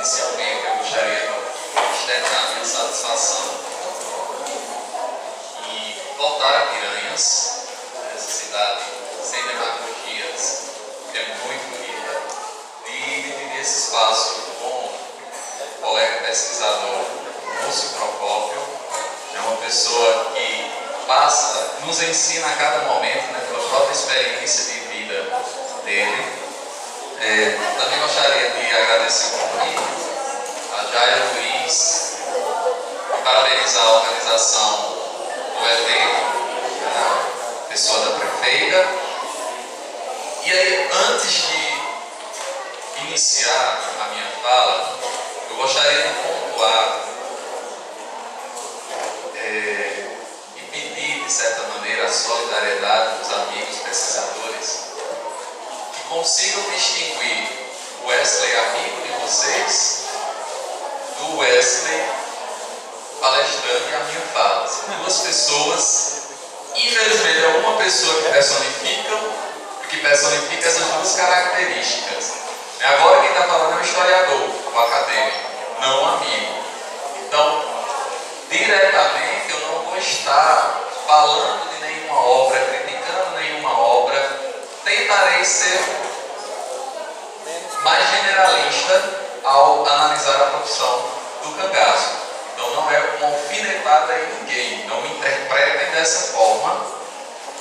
Inicialmente, eu gostaria de externar minha satisfação e voltar a Piranhas, essa cidade sem demagogias, que é muito bonita, e dividir esse espaço com o colega pesquisador Lúcio Procópio. É uma pessoa que nos ensina a cada momento, né, pela própria experiência de vida dele. Também gostaria de agradecer o convite a Jair Luiz e parabenizar a organização do evento, a pessoa da prefeita. E aí, antes de iniciar a minha fala, eu gostaria de pontuar e pedir, de certa maneira, a solidariedade dos amigos pesquisadores que consigam distinguir o Wesley amigo de vocês do Wesley palestrante a minha fala. São duas pessoas, infelizmente, é uma pessoa que personifica essas duas características. Agora quem está falando é o historiador, o acadêmico, não o amigo. Então, diretamente eu não vou estar falando de nenhuma obra, criticando nenhuma obra. Tentarei ser mais generalista ao analisar a profissão do cangaço. Então não é uma alfinetada em ninguém, não me interpretem dessa forma,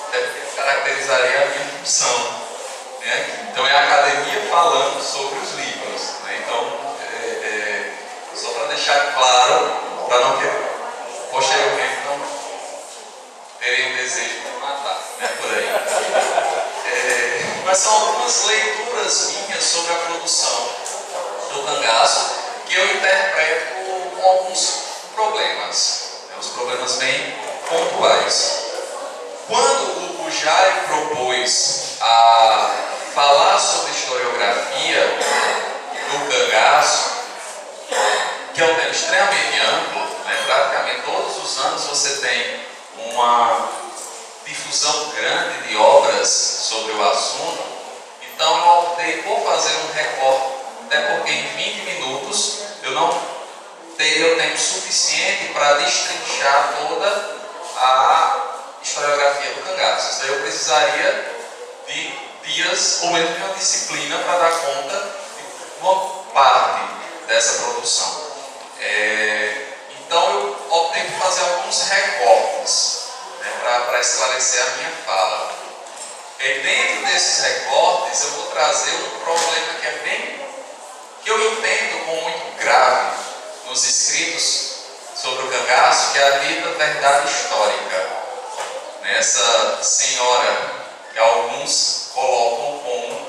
até porque caracterizaria a minha função, né? Então é a academia falando sobre os livros, né? Então, só para deixar claro, para não ter, posteriormente não terem o desejo de me matar, né? Por aí. Mas são algumas leituras minhas sobre a produção do cangaço que eu interpreto com alguns problemas, né? Os problemas bem pontuais. Quando o Jair propôs a falar sobre historiografia do cangaço, que é um tema extremamente amplo, né? Praticamente todos os anos você tem uma difusão grande de obras sobre o assunto. Então eu optei por fazer um recorte, até porque em 20 minutos eu não teria o tempo suficiente para destrinchar toda a historiografia do cangaço. Isso daí eu precisaria de dias ou mesmo de uma disciplina para dar conta de uma parte dessa produção. Então eu optei por fazer alguns recortes, né, para esclarecer a minha fala. Dentro desses recortes eu vou trazer um problema que eu entendo como muito grave nos escritos sobre o cangaço, que é a dita verdade histórica. Essa senhora que alguns colocam como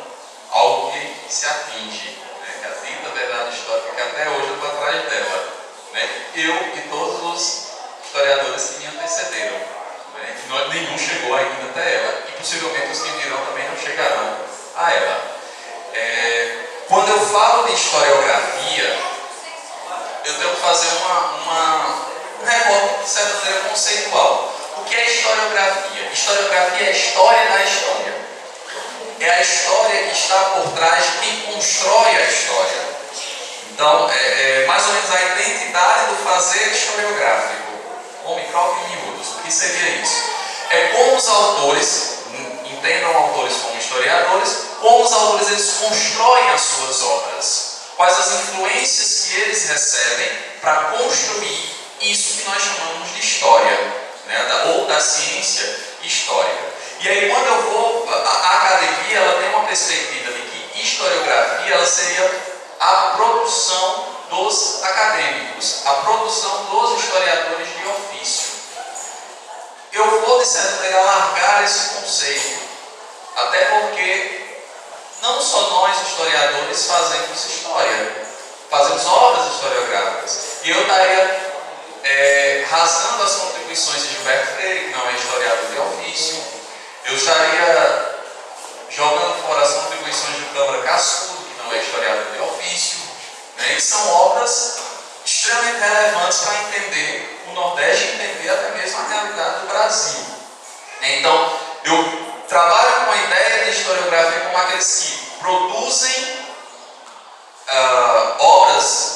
algo que se atinge, né? Que a dita verdade histórica, que até hoje eu estou atrás dela, né? Eu e todos os historiadores que me antecederam, né? Nenhum chegou ainda até ela, e possivelmente os que virão também não chegarão a ela. Quando eu falo de historiografia, eu tenho que fazer um recorte de certa maneira conceitual. O que é historiografia? Historiografia é a história da história. É a história que está por trás de quem constrói a história. Então, é mais ou menos a identidade do fazer historiográfico, com micrófono e miúdos. O que seria isso? É como os autores, entendam autores como historiadores, como os autores eles constroem as suas obras. Quais as influências que eles recebem para construir isso que nós chamamos de história, né? Ou da ciência histórica. E aí quando eu vou, a academia ela tem uma perspectiva de que historiografia ela seria a produção dos acadêmicos, a produção dos historiadores de ofício. Eu vou, de certa maneira, alargar esse conceito, até porque não só nós historiadores fazemos história, fazemos obras historiográficas. E eu estaria rasgando as contribuições de Gilberto Freire, que não é historiador de ofício. Eu estaria jogando fora as contribuições de Câmara Cascudo, que não é historiador de ofício, né? E são obras extremamente relevantes para entender o Nordeste e entender até mesmo a realidade do Brasil. Então, eu trabalho com a ideia de historiografia como aqueles que produzem obras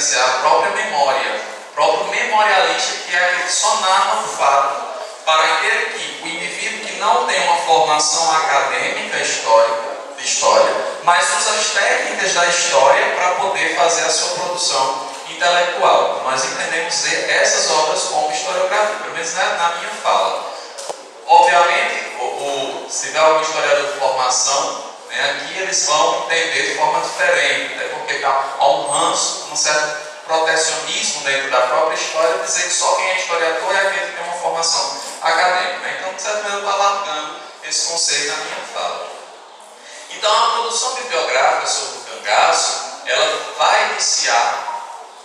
referenciar a própria memória, o próprio memorialista, que é aquele que só narra o fato, para aquele que o indivíduo que não tem uma formação acadêmica de história, mas usa as técnicas da história para poder fazer a sua produção intelectual. Nós entendemos essas obras como historiografia, pelo menos na minha fala. Obviamente, se tiver algum historiador de formação, né, aqui eles vão entender de forma diferente, até porque há um ranço, um certo protecionismo dentro da própria história, dizer que só quem é historiador é aquele que tem uma formação acadêmica. Né? Então, de certa maneira, eu estou alargando esse conceito na minha fala. Então, a produção bibliográfica sobre o cangaço, ela vai iniciar,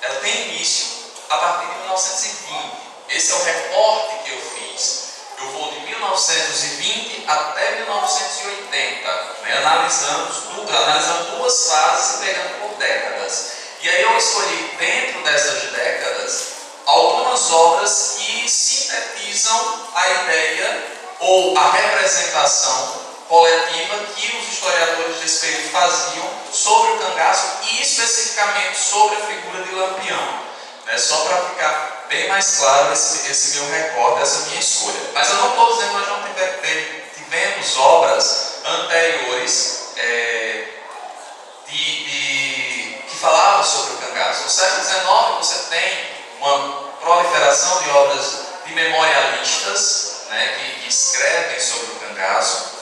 ela tem início a partir de 1920. Esse é o recorte que eu fiz. Eu vou de 1920 até 1980, né, analisando duas fases e pegando por décadas. E aí eu escolhi, dentro dessas décadas, algumas obras que sintetizam a ideia ou a representação coletiva que os historiadores desse período faziam sobre o cangaço e especificamente sobre a figura de Lampião. Né? Só para ficar bem mais claro esse meu recorte, essa minha escolha. Mas eu não estou dizendo que nós não tivemos obras anteriores que falavam sobre o cangaço. No século XIX você tem uma proliferação de obras de memorialistas, né, que escrevem sobre o cangaço.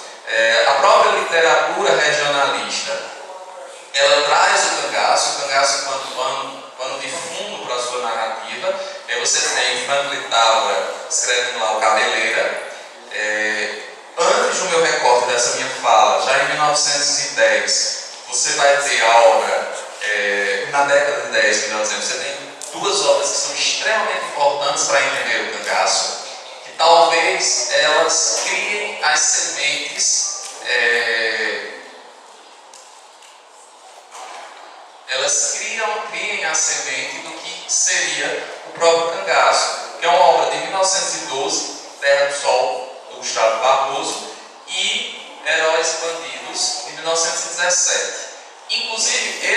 A própria literatura regionalista, ela traz o cangaço enquanto pano de fundo para a sua narrativa. Você tem Franklin Távora escrevendo lá o Cabeleira. Antes do meu recorte dessa minha fala, já em 1910, você vai ter a obra, na década de 10, melhor dizendo, você tem duas obras que são extremamente importantes para entender o cangaço, que talvez elas criem as sementes, criem a semente do que seria o próprio cangaço, que é uma obra de 1912, Terra do Sol, do Gustavo Barroso, e Heróis e Bandidos, de 1917. Inclusive,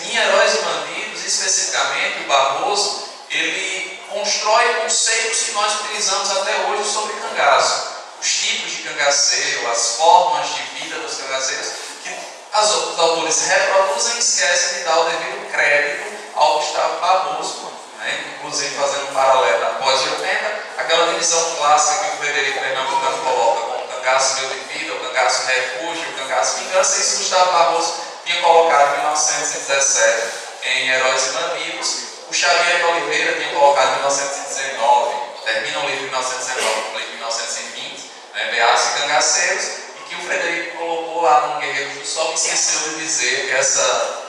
em Heróis e Bandidos, especificamente, o Barroso, ele constrói conceitos que nós utilizamos até hoje sobre cangaço. Os tipos de cangaceiro, as formas de vida dos cangaceiros, que os autores reproduzem e esquecem de dar o devido crédito ao Gustavo Barroso, né? Inclusive fazendo um paralelo após 80, aquela divisão clássica que o Frederico Pernambucano coloca como cangaço meu de vida, o cangaço refúgio, o cangaço vingança, isso Gustavo Barroso tinha colocado em 1917 em Heróis e Bandidos. O Xavier de Oliveira tinha colocado em 1919, termina o livro em 1919, o livro em 1920, né, Beatos e Cangaceiros, e que o Frederico colocou lá no Guerreiros do Sol e esqueceu de dizer que essa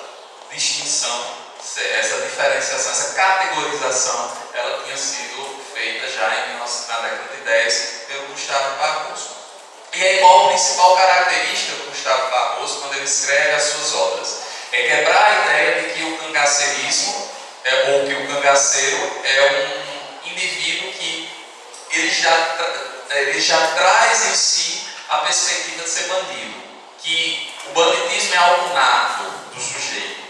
distinção, essa diferenciação, essa categorização, ela tinha sido feita já na década de 10 pelo Gustavo Barroso. E aí, qual a principal característica do Gustavo Barroso quando ele escreve as suas obras? É quebrar a ideia de que o cangaceirismo, ou que o cangaceiro é um indivíduo que ele já traz em si a perspectiva de ser bandido, que o banditismo é algo nato do sujeito.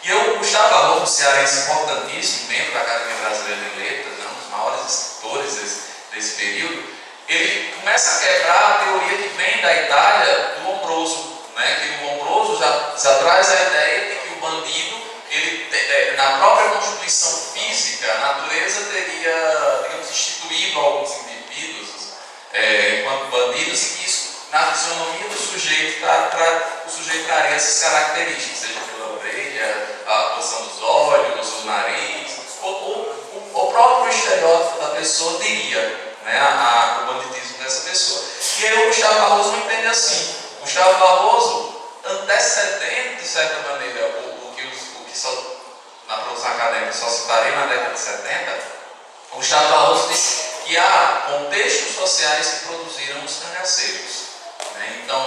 E o Gustavo Barroso, um cearense importantíssimo dentro da Academia Brasileira de Letras, um dos maiores escritores desse período, ele começa a quebrar a teoria que vem da Itália do Lombroso, né? Que o Lombroso já traz a ideia de que o bandido, na própria constituição física, a natureza teria, digamos, instituído alguns indivíduos enquanto bandidos, e que isso, na fisionomia do sujeito, o sujeito traria essas características, seja pela orelha, a posição dos olhos, o nariz, o próprio estereótipo da pessoa diria, né, o banditismo dessa pessoa. E aí o Gustavo Barroso não entende assim. O Gustavo Barroso, antecedendo, de certa maneira, o que só, na produção acadêmica só citarei na década de 70, o Gustavo Barroso diz que há contextos sociais que produziram os cangaceiros. Né? Então,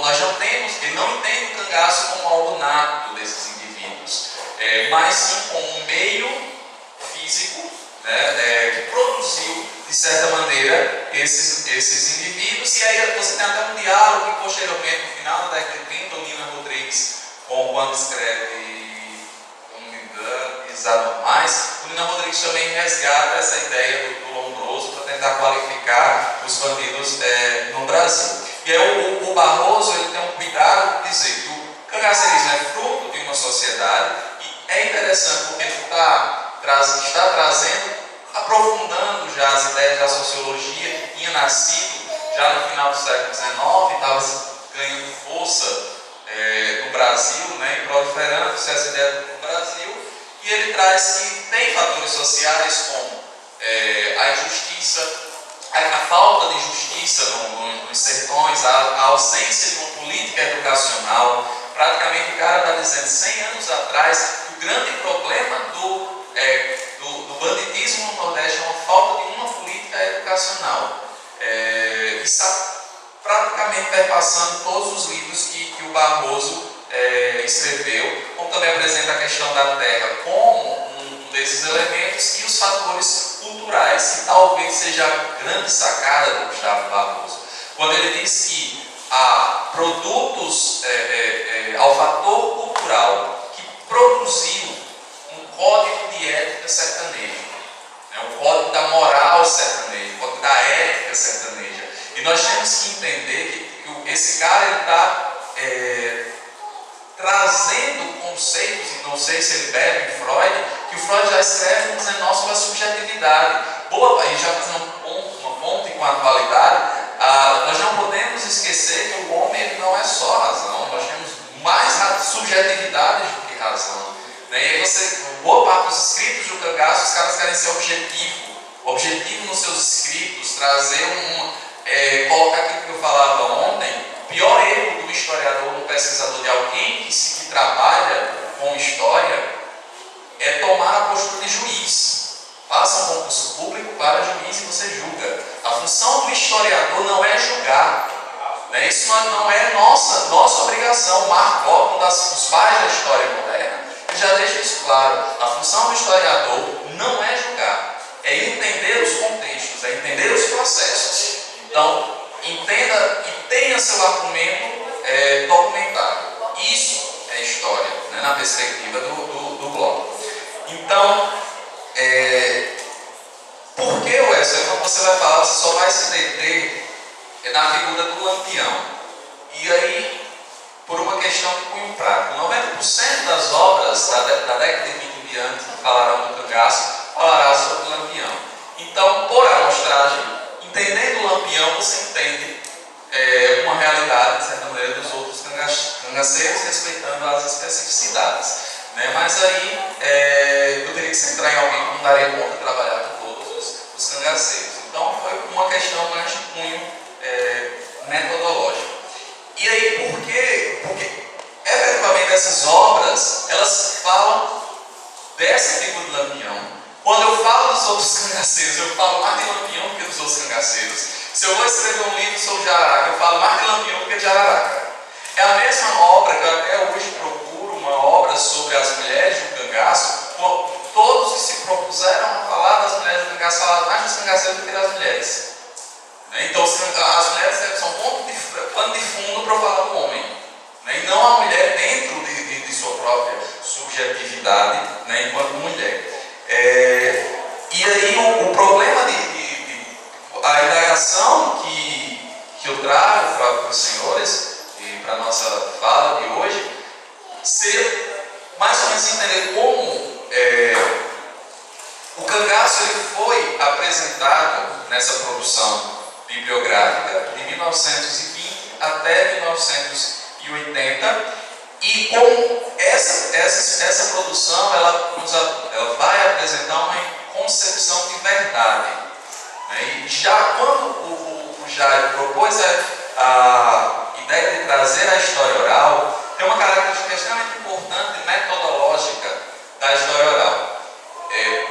nós não temos, ele não entende o cangaço como algo nato desses indivíduos, mas sim como um meio físico, né, que produziu, de certa maneira, esses indivíduos. E aí você tem até um diálogo que, posteriormente, no final da década de 30, o Nina Rodrigues, quando escreve, não me engano, bandidos anormais, o Nina Rodrigues também resgata essa ideia do Lombroso para tentar qualificar os bandidos no Brasil. E aí o Barroso ele tem um cuidado de dizer que o cangaceirismo é fruto de uma sociedade, e é interessante porque ele está trazendo, aprofundando já as ideias da sociologia que tinha nascido já no final do século XIX, estava ganhando força no Brasil, né, e proliferando-se essa ideia no Brasil, e ele traz que tem fatores sociais como a injustiça, a falta de justiça nos sertões, a ausência de uma política educacional. Praticamente o cara está dizendo 100 anos atrás que o grande problema do banditismo no Nordeste é uma falta de uma política educacional. E está praticamente perpassando todos os livros que o Barroso escreveu, como também apresenta a questão da terra como um desses elementos, e os fatores culturais, que talvez seja a grande sacada do Gustavo Barroso, quando ele diz que há produtos ao fator cultural que produziu um código de ética sertaneja, um código da moral sertaneja, um código da ética sertaneja. E nós temos que entender que esse cara está trazendo conceitos, e não sei se ele bebe em Freud, que o Freud já escreve no XIX sobre a subjetividade. E já fazendo uma ponte com a atualidade, nós não podemos esquecer que o homem ele não é só razão, nós temos mais subjetividade do que razão. Né? E aí boa parte dos escritos do Cangaço, os caras querem ser objetivo nos seus escritos, trazer colocar aquilo que eu falava ontem. O pior erro do historiador, do pesquisador, de alguém que trabalha com história, é tomar a postura de juiz. Faça um concurso público para juiz e você julga. A função do historiador não é julgar. Né? Isso não é nossa obrigação. Mark Goff, um dos pais da história moderna, já deixa isso claro. A função do historiador não é julgar, é entender os contextos, é entender os processos. Então, entenda e tenha seu argumento documentado. Isso é história, né, na perspectiva do bloco. Então, por que o Wesley? Quando você vai falar, você só vai se deter na figura do Lampião. E aí, por uma questão de cunho prático, 90% das obras da década de 20 em diante que falaram do cangaço falará sobre o Lampião. Então, por amostragem, entendendo o Lampião, você entende uma realidade, de certa maneira, dos outros cangaceiros, respeitando as especificidades. Né? Mas aí, eu teria que centrar em alguém que não daria conta de trabalhar com todos os cangaceiros. Então, foi uma questão mais de cunho metodológico. E aí, por quê? Porque, efetivamente, essas obras, elas falam dessa figura do Lampião. Quando eu falo dos outros cangaceiros, eu falo mais de Lampião do que dos outros cangaceiros. Se eu vou escrever um livro sobre Jararaca, eu falo mais de Lampião do que de Jararaca. É a mesma obra que eu até hoje procuro, uma obra sobre as mulheres do cangaço. Todos que se propuseram a falar das mulheres do cangaço falaram mais dos cangaceiros do que das mulheres. Então, as mulheres são pano de fundo para falar do homem. E não a mulher dentro de sua própria subjetividade, né, enquanto mulher. E aí o problema a indagação que eu trago para os senhores e para a nossa fala de hoje seria mais ou menos entender como o cangaço ele foi apresentado nessa produção bibliográfica de 1920 até 1980, e como essa produção ela vai apresentar uma concepção de verdade. Né? E já quando o Jairo propôs a ideia de trazer a história oral, tem uma característica extremamente importante metodológica da história oral.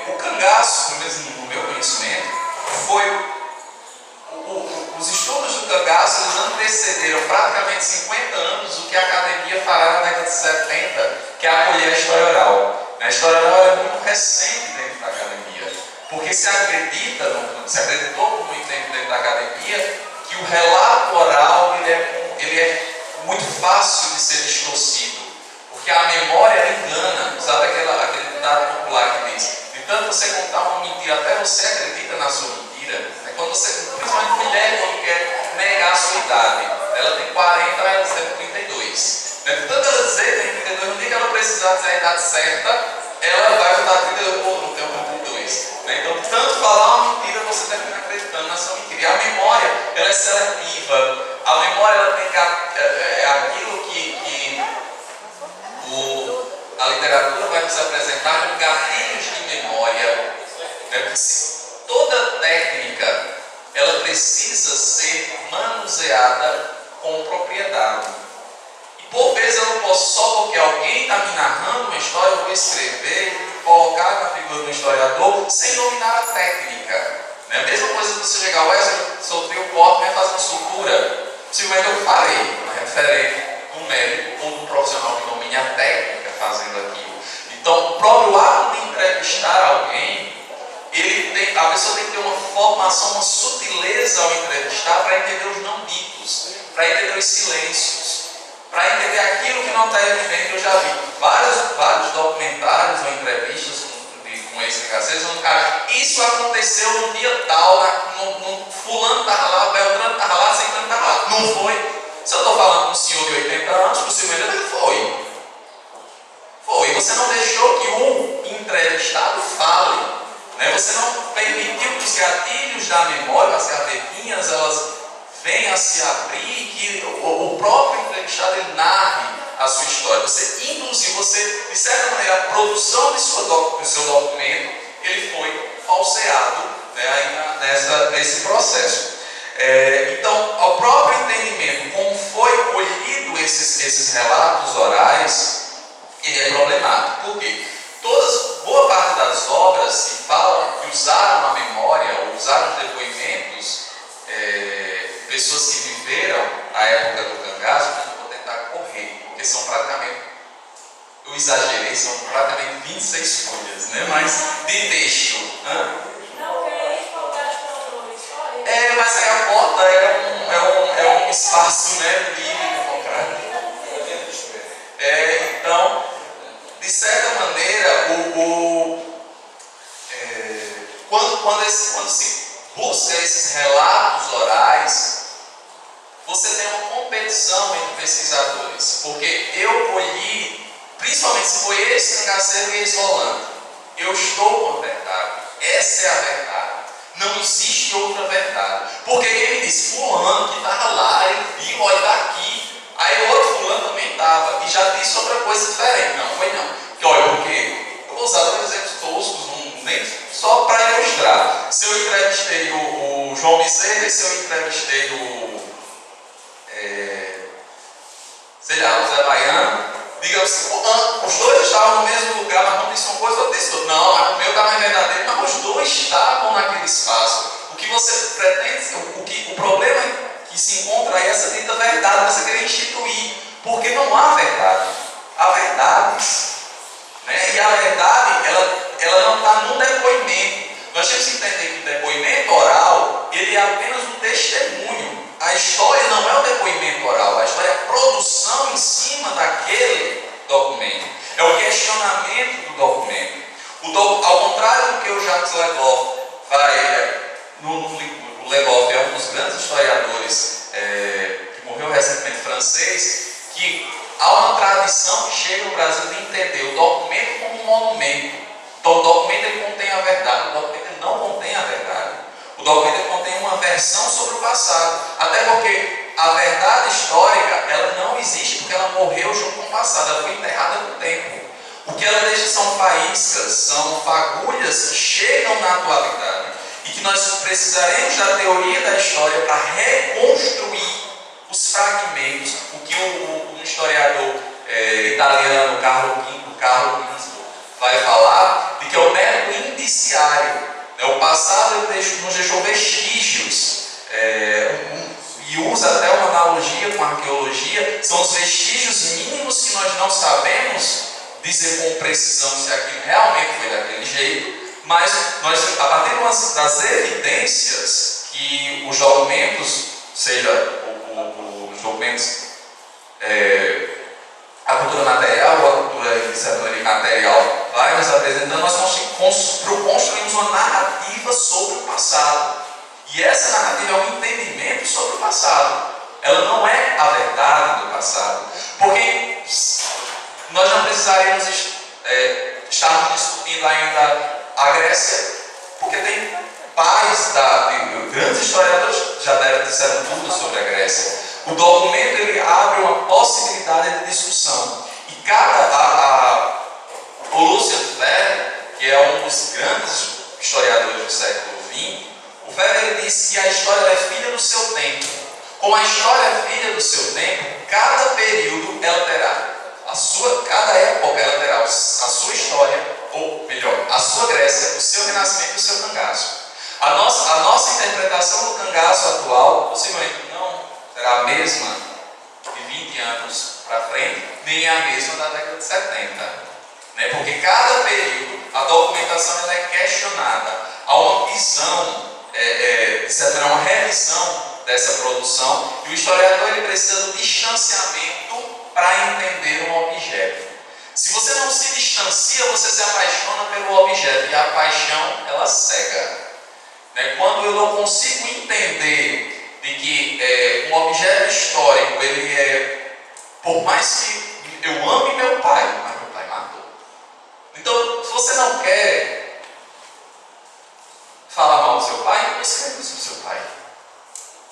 O cangaço, pelo menos no meu conhecimento, os estudos do cangaço eles antecederam praticamente 50 anos o que a academia fará na década de 70, que é acolher a história oral. A história oral é muito recente dentro da academia, porque se acreditou por muito tempo dentro da academia que o relato oral ele é muito fácil de ser distorcido, porque a memória engana. Sabe aquele ditado popular ela dizer 32. Tanto ela dizer tem 32, no dia que ela precisar dizer a idade certa, ela vai botar 32, ou não tem 32. Então, tanto falar uma mentira, você termina acreditando na sua mentira. E a memória, ela é seletiva. A memória, ela tem aquilo que a literatura vai nos apresentar como gatilhos de memória. Toda técnica, ela precisa ser manuseada com propriedade. E por vezes eu não posso, só porque alguém está me narrando uma história, eu vou escrever, colocar na figura do historiador, sem dominar a técnica. A mesma coisa que você chegar, eu soltei o corpo, vai fazer uma sutura. Simplesmente eu falei, referente do médico ou do profissional que domine a técnica fazendo aquilo. Então, o próprio ato de entrevistar alguém, a pessoa tem que ter uma formação, uma sutileza ao entrevistar para entender os não ditos, para entender os silêncios, para entender aquilo que não está evidente. Eu já vi vários documentários ou entrevistas com ex-cangaceiros, onde o cara, isso aconteceu no dia tal, fulano estava lá, Beltrano estava lá, Ciclano estava lá. Não foi? Se eu estou falando com um senhor de 80 anos, possivelmente ele foi. Foi. Você não deixou que um entrevistado fale. Você não permitiu que os gatilhos da memória, as gavetinhas, elas venham a se abrir, que o próprio entrevistado ele narre a sua história. Você induziu, de certa maneira, a produção do seu documento, ele foi falseado nesse processo. Então, ao próprio entendimento, como foi colhido esses relatos orais, ele é problemático. Por quê? Boa parte das obras que falam, que usaram a memória, ou usaram os depoimentos, pessoas que viveram a época do cangaço, eu vou tentar correr, porque são praticamente, eu exagerei, são praticamente 26 folhas, mas de texto. Mas aí a porta é um espaço livre, democrático. Então, de certa maneira, quando se busca esses relatos orais, você tem uma competição entre pesquisadores, porque eu colhi, principalmente se foi ex-cangaceiro e ex-volante, eu estou com a verdade, essa é a verdade, não existe outra verdade, porque ele disse, fulano que estava lá, ele viu, olha, está aqui, aí o outro fulano também estava, e já disse outra coisa diferente, não foi não, porque eu vou usar dois exemplos toscos, nem só para ilustrar. Se eu entrevistei o João Bezerra e se eu entrevistei o Zé Baiano, diga assim, os dois estavam no mesmo lugar, mas um disse uma coisa, outro disse outra. Não, o meu está mais verdadeiro, mas os dois estavam naquele espaço. O que você pretende, o problema que se encontra aí é essa dita verdade, você querer instituir, porque não há verdade, há verdades. E a verdade, ela não está no depoimento. Nós temos que entender que o depoimento oral, ele é apenas um testemunho. A história não é o depoimento oral, a história é a produção em cima daquele documento. É o questionamento do documento. Ao contrário do que o Jacques Legoff o Legoff é um dos grandes historiadores que morreu recentemente, francês, que há uma tradição que chega no Brasil de entender o documento como um monumento. Então o documento ele contém a verdade, o documento ele não contém a verdade. O documento ele contém uma versão sobre o passado. Até porque a verdade histórica, ela não existe porque ela morreu junto com o passado, ela foi enterrada no tempo. O que ela deixa são faíscas, são fagulhas que chegam na atualidade e que nós precisaremos da teoria da história para reconstruir os fragmentos, o que o historiador italiano Carlo Ginzburg vai falar, de que é o método indiciário. O passado nos deixou vestígios, e usa até uma analogia com a arqueologia, são os vestígios mínimos que nós não sabemos dizer com precisão se aquilo realmente foi daquele jeito, mas nós, a partir das evidências que os documentos, seja os documentos, a cultura material ou a cultura iniciatória material vai nos apresentando, nós construímos uma narrativa sobre o passado. E essa narrativa é um entendimento sobre o passado. Ela não é a verdade do passado. Porque nós não precisaríamos estarmos discutindo ainda a Grécia, porque tem pais grandes historiadores já disseram tudo sobre a Grécia. O documento ele abre uma possibilidade de discussão. E o Lucian Ferrer, que é um dos grandes historiadores do século XX, o Ferrer disse que a história é filha do seu tempo. Como a história é filha do seu tempo, cada período ela terá cada época ela terá a sua história, ou melhor, a sua Grécia, o seu renascimento e o seu cangaço. A nossa interpretação do cangaço atual possivelmente não será a mesma de 20 anos para frente, nem a mesma da década de 70. Né? Porque cada período, a documentação ela é questionada. Há uma visão, uma revisão dessa produção, e o historiador ele precisa do distanciamento para entender um objeto. Se você não se distancia, você se apaixona pelo objeto, e a paixão ela cega. Né? Quando eu não consigo entender de que um objeto histórico, ele por mais que eu ame meu pai, mas meu pai matou. Então, se você não quer falar mal do seu pai, não escreva sobre o seu pai.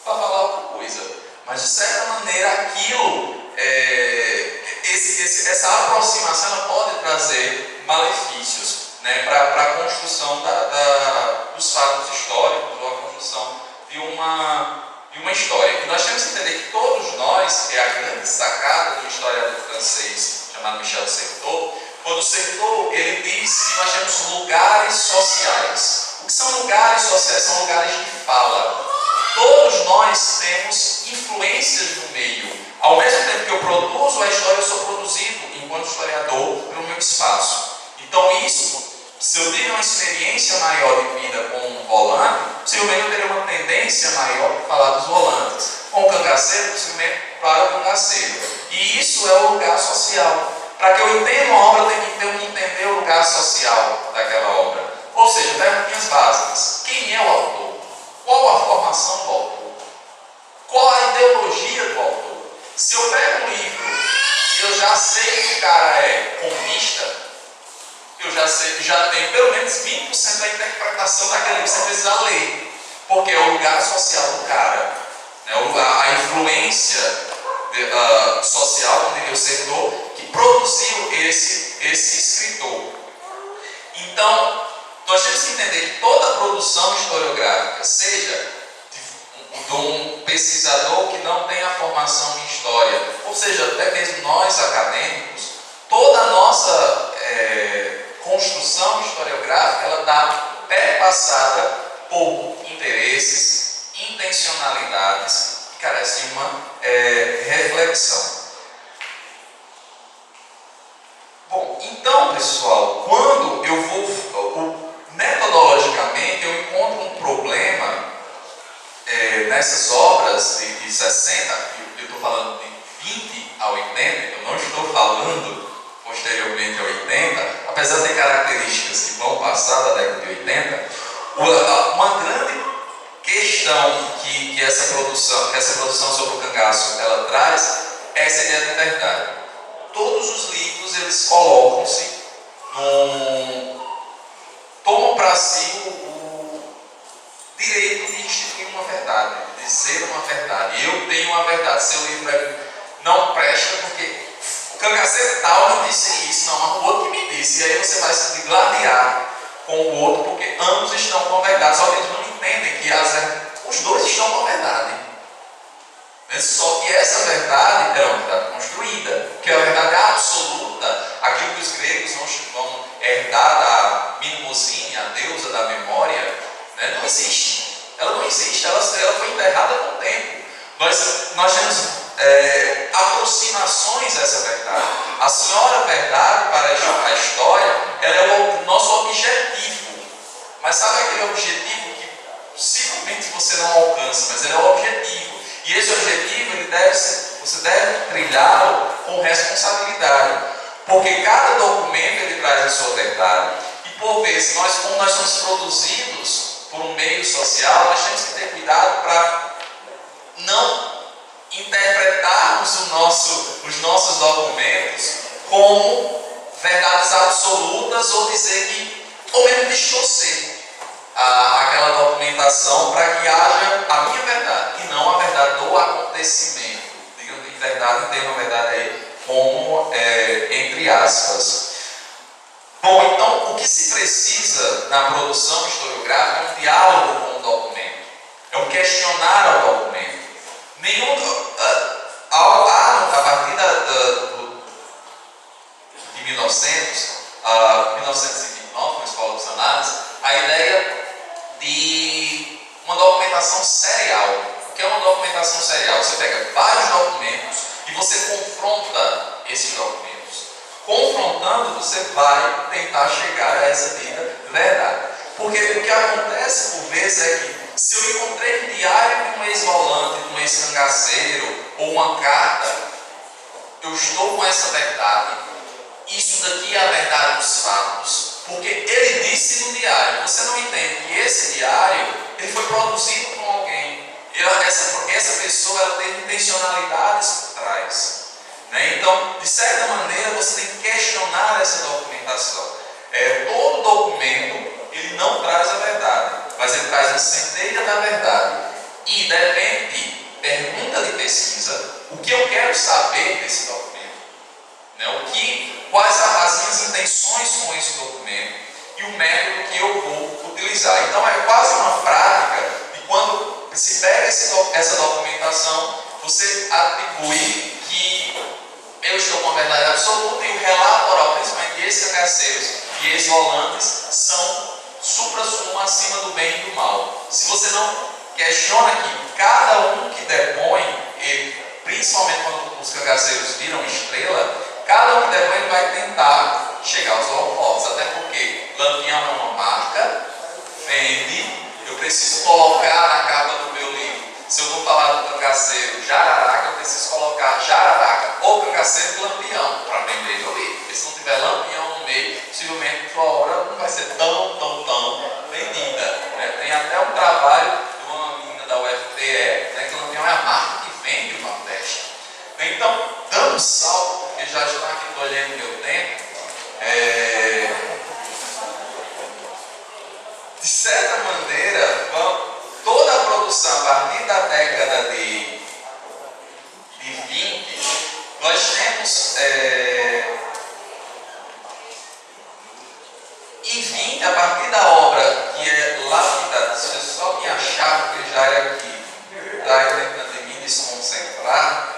Para falar outra coisa. Mas, de certa maneira, aquilo, essa aproximação, ela pode trazer malefícios, né, para a construção dos fatos históricos, ou a construção de uma história. E nós temos que entender que todos nós, é a grande sacada do historiador francês chamado Michel Certeau, quando Certeau ele diz que nós temos lugares sociais. O que são lugares sociais? São lugares de fala. Todos nós temos influências no meio. Ao mesmo tempo que eu produzo a história, eu sou produzido, enquanto historiador, pelo meu espaço. Então isso, se eu tiver uma experiência maior de vida com um volante, possivelmente eu teria uma tendência maior para falar dos volantes. Com o cangaceiro, possivelmente para o cangaceiro. E isso é o lugar social. Para que eu entenda uma obra, eu tenho que entender o lugar social daquela obra. Ou seja, perguntinhas básicas. Quem é o autor? Qual a formação do autor? Qual a ideologia do autor? Se eu pego um livro e eu já sei que o cara é comunista, eu já tenho pelo menos 20% da interpretação daquele livro, você precisa ler. Porque é o lugar social do cara. Né? A influência social, como diria o Certeau, que produziu esse escritor. Então, nós temos que entender que toda produção historiográfica, seja de um pesquisador que não tem a formação em história, ou seja, até mesmo nós acadêmicos, toda a nossa construção historiográfica ela está perpassada por interesses, intencionalidades que carecem de uma reflexão. Bom, então, pessoal, quando eu vou metodologicamente eu encontro um problema nessas obras de 60, eu estou falando de 20 a 80, eu não estou falando posteriormente a 80, apesar de ter características que vão passar da década de 80, uma grande questão que essa produção sobre o cangaço ela traz é essa ideia de verdade. Todos os livros eles colocam-se tomam para si o direito de instituir uma verdade, de dizer uma verdade. Eu tenho uma verdade. Seu livro não presta porque o cangaceiro tal me disse isso, não, mas o outro que me disse. E aí você vai se gladiar com o outro porque ambos estão com a verdade. Só que eles não entendem que os dois estão com a verdade. Só que essa verdade é uma verdade construída, que é a verdade absoluta, aquilo que os gregos vão herdar da Mnemosyne, a deusa da memória, né? Não existe. Ela não existe, ela foi enterrada com o tempo. Nós temos aproximações a essa verdade. A senhora verdade para a história, ela é o nosso objetivo. Mas sabe aquele objetivo que possivelmente você não alcança, mas ele é o objetivo. E esse objetivo, você deve trilhá-lo com responsabilidade. Porque cada documento ele traz a sua verdade. E por vezes, como nós somos produzidos por um meio social, nós temos que ter cuidado para não interpretarmos o nosso documentos como verdades absolutas ou dizer que, ou mesmo distorcer aquela documentação para que haja a minha verdade e não a verdade do acontecimento. Digo de verdade, tem uma verdade aí como entre aspas. Bom, então o que se precisa na produção historiográfica é um diálogo com o documento, é um questionar ao documento. A partir de 1929, na Escola dos Análises, a ideia de uma documentação serial. O que é uma documentação serial? Você pega vários documentos e você confronta esses documentos. Confrontando, você vai tentar chegar a essa dita verdade. Porque o que acontece por vezes é que se eu encontrei um diário de um ex-volante, de um ex-cangaceiro ou uma carta, eu estou com essa verdade. Isso daqui é a verdade dos fatos, porque ele disse no diário. Você não entende que esse diário ele foi produzido por alguém. Essa pessoa ela tem intencionalidades por trás. Né? Então, de certa maneira, você tem que questionar essa documentação. Todo documento ele não traz a verdade, mas ele traz uma centelha da verdade. E depende, pergunta de pesquisa, o que eu quero saber desse documento. Né? Quais as minhas intenções com esse documento e o método que eu vou utilizar. Então é quase uma prática de quando se pega essa documentação, você atribui que eu estou com a verdade absoluta e o relato oral, principalmente ex-cangaceiros e ex-volantes, são supra-sumo acima do bem e do mal. Se você não questiona que cada um que depõe, principalmente quando os cangaceiros viram estrela, cada um que depõe vai tentar chegar aos holofotes, até porque Lampião é uma marca, vende, eu preciso colocar na capa do meu livro. Se eu vou falar do cangaceiro Jararaca, eu preciso colocar Jararaca ou cangaceiro do Lampião para vender meu livro. Porque se não tiver Lampião no meio, possivelmente sua obra não vai ser tão vendida. Né? Tem até um trabalho de uma menina da UFPE, né, que o Lampião é a marca que vende o Nordeste. Então, dando um salto, porque já está aqui colhendo meu tempo, de certa maneira, toda a produção, a partir da década de 20, nós temos, em 20, a partir da obra que é lapidada, se eu só me achar, porque já era aqui, está tentando em me desconcentrar.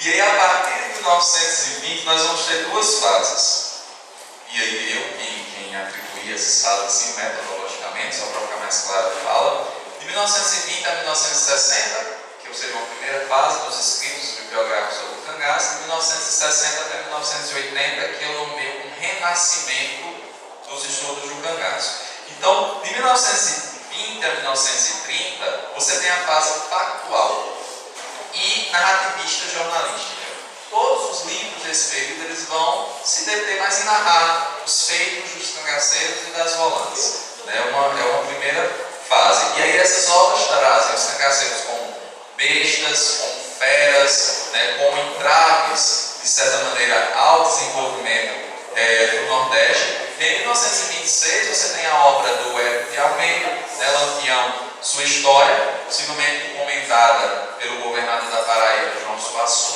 E aí, a partir de 1920, nós vamos ter duas fases. E aí, quem atribuía essas fases assim, metodologicamente, só para ficar mais claro a fala, de 1920 a 1960, que seria uma primeira fase dos escritos bibliográficos sobre o cangaço, de 1960 até 1980, que eu nomeio um renascimento dos estudos do cangaço. Então, de 1920 a 1930, você tem a fase factual e narrativista jornalística. Todos os livros desse período eles vão se deter mais em narrar os feitos dos cangaceiros e das volantes. É uma primeira fase. E aí essas obras trazem os cangaceiros como bestas, como feras, né, como entraves, de certa maneira, ao desenvolvimento do Nordeste. Em 1926 você tem a obra do Hélio de Almeida, né, Lampião, sua história, possivelmente comentada pelo governador da Paraíba, João Suassuna.